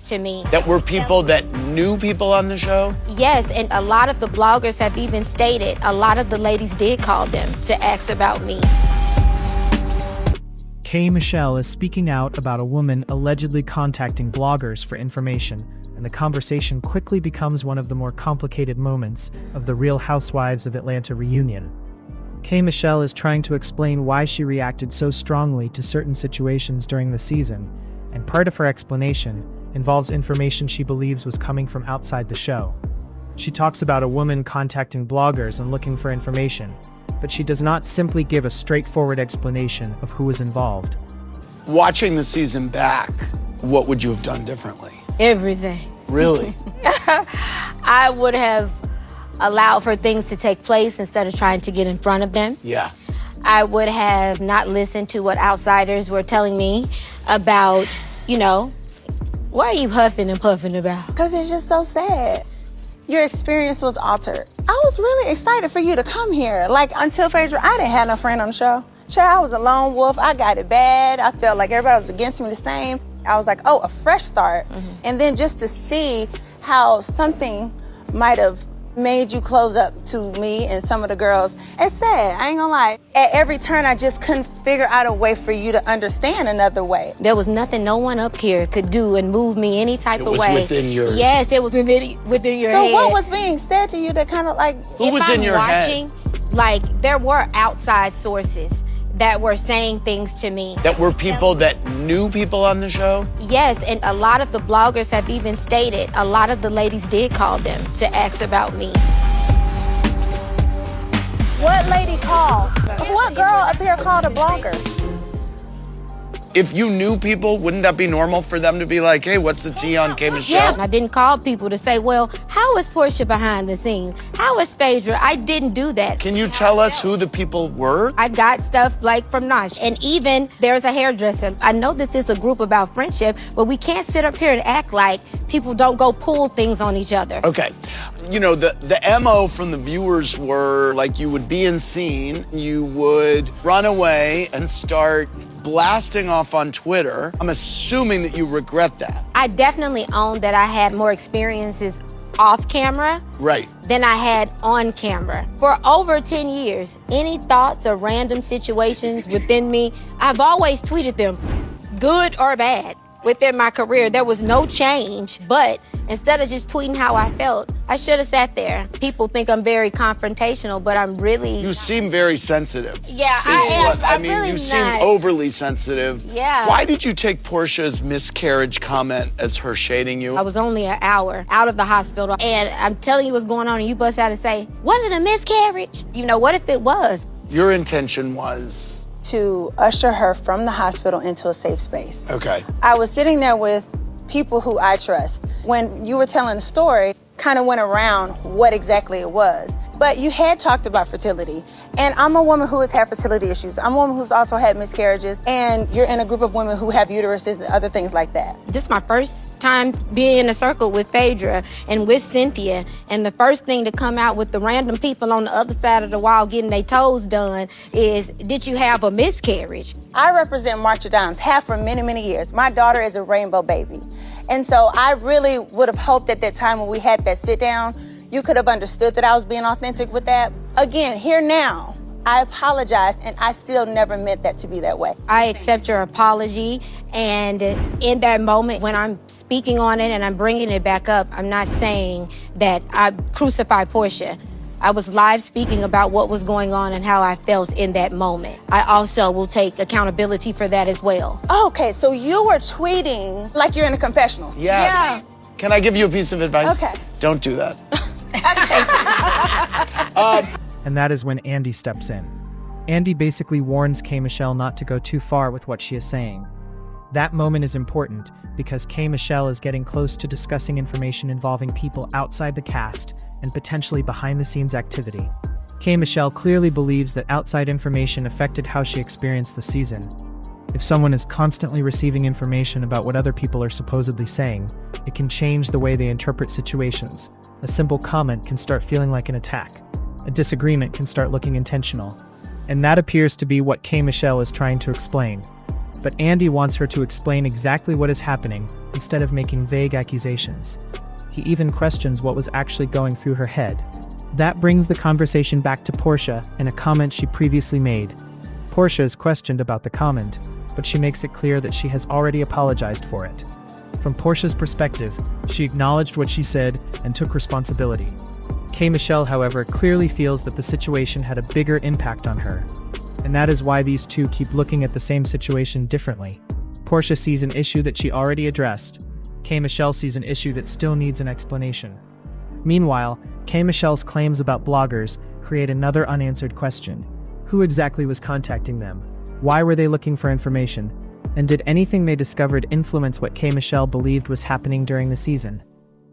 to me. That were people that knew people on the show? Yes, and a lot of the bloggers have even stated, a lot of the ladies did call them to ask about me. K. Michelle is speaking out about a woman allegedly contacting bloggers for information, and the conversation quickly becomes one of the more complicated moments of the Real Housewives of Atlanta reunion. K. Michelle is trying to explain why she reacted so strongly to certain situations during the season, and part of her explanation involves information she believes was coming from outside the show. She talks about a woman contacting bloggers and looking for information, but she does not simply give a straightforward explanation of who was involved. Watching the season back, what would you have done differently? Everything. Really? I would have allowed for things to take place instead of trying to get in front of them. Yeah. I would have not listened to what outsiders were telling me about, what are you huffing and puffing about? Because it's just so sad. Your experience was altered. I was really excited for you to come here. Like, until Phaedra, I didn't have no friend on the show. Child, I was a lone wolf. I got it bad. I felt like everybody was against me the same. I was like, oh, a fresh start. Mm-hmm. And then just to see how something might have made you close up to me and some of the girls, it's sad, I ain't gonna lie. At every turn, I just couldn't figure out a way for you to understand another way. There was nothing no one up here could do and move me any type of way. It was within your... Yes, it was within your head. So what was being said to you that kind of like... Who was in your head? Like, there were outside sources that were saying things to me. That were people that knew people on the show? Yes, and a lot of the bloggers have even stated, a lot of the ladies did call them to ask about me. What lady called? What girl up here called a blogger? If you knew people, wouldn't that be normal for them to be like, hey, what's the tea on K. Michelle? Yeah, I didn't call people to say, well, how is Porsha behind the scenes? How is Phaedra? I didn't do that. Can you tell us who the people were? I got stuff like from Nosh. And even there's a hairdresser. I know this is a group about friendship, but we can't sit up here and act like people don't go pull things on each other. Okay. The MO from the viewers were like you would be in scene, you would run away and start blasting off on Twitter. I'm assuming that you regret that. I definitely own that I had more experiences off camera than I had on camera. For over 10 years, any thoughts or random situations within me, I've always tweeted them, good or bad. Within my career, there was no change, but instead of just tweeting how I felt, I should have sat there. People think I'm very confrontational, but I'm really... You seem very sensitive. Yeah, I am. I'm really you not. seem overly sensitive. Yeah. Why did you take Porsha's miscarriage comment as her shading you? I was only an hour out of the hospital, and I'm telling you what's going on, and you bust out and say, was it a miscarriage? What if it was? Your intention was... to usher her from the hospital into a safe space. Okay. I was sitting there with people who I trust. When you were telling the story, kind of went around what exactly it was. But you had talked about fertility. And I'm a woman who has had fertility issues. I'm a woman who's also had miscarriages. And you're in a group of women who have uteruses and other things like that. This is my first time being in a circle with Phaedra and with Cynthia. And the first thing to come out with the random people on the other side of the wall getting their toes done is, did you have a miscarriage? I represent March of Dimes, have for many, many years. My daughter is a rainbow baby. And so I really would have hoped at that time when we had that sit down, you could have understood that I was being authentic with that. Again, here now, I apologize, and I still never meant that to be that way. I accept your apology, and in that moment, when I'm speaking on it and I'm bringing it back up, I'm not saying that I crucified Porsha. I was live speaking about what was going on and how I felt in that moment. I also will take accountability for that as well. Okay, so you were tweeting like you're in a confessional. Yes. Yeah. Can I give you a piece of advice? Okay. Don't do that. And that is when Andy steps in. Andy basically warns K. Michelle not to go too far with what she is saying. That moment is important because K. Michelle is getting close to discussing information involving people outside the cast and potentially behind-the-scenes activity. K. Michelle clearly believes that outside information affected how she experienced the season. If someone is constantly receiving information about what other people are supposedly saying, it can change the way they interpret situations. A simple comment can start feeling like an attack. A disagreement can start looking intentional. And that appears to be what K. Michelle is trying to explain. but Andy wants her to explain exactly what is happening instead of making vague accusations. He even questions what was actually going through her head. That brings the conversation back to Porsha and a comment she previously made. Porsha is questioned about the comment, but she makes it clear that she has already apologized for it. From Porsha's perspective, she acknowledged what she said and took responsibility. K. Michelle, however, clearly feels that the situation had a bigger impact on her, and that is why these two keep looking at the same situation differently. Porsha sees an issue that she already addressed. K. Michelle sees an issue that still needs an explanation. Meanwhile, K. Michelle's claims about bloggers create another unanswered question. Who exactly was contacting them? Why were they looking for information? And did anything they discovered influence what K. Michelle believed was happening during the season?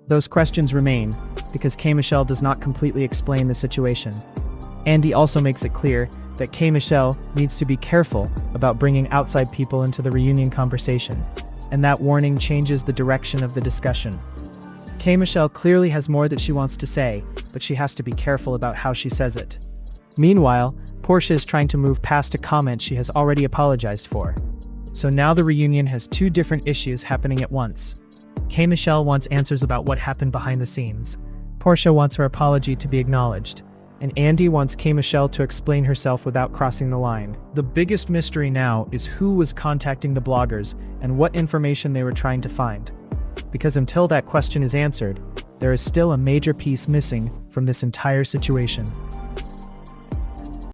Those questions remain, because K. Michelle does not completely explain the situation. Andy also makes it clear that K. Michelle needs to be careful about bringing outside people into the reunion conversation, and that warning changes the direction of the discussion. K. Michelle clearly has more that she wants to say, but she has to be careful about how she says it. Meanwhile, Porsha is trying to move past a comment she has already apologized for. So now the reunion has two different issues happening at once. K. Michelle wants answers about what happened behind the scenes. Porsha wants her apology to be acknowledged, and Andy wants K. Michelle to explain herself without crossing the line. The biggest mystery now is who was contacting the bloggers and what information they were trying to find. Because until that question is answered, there is still a major piece missing from this entire situation.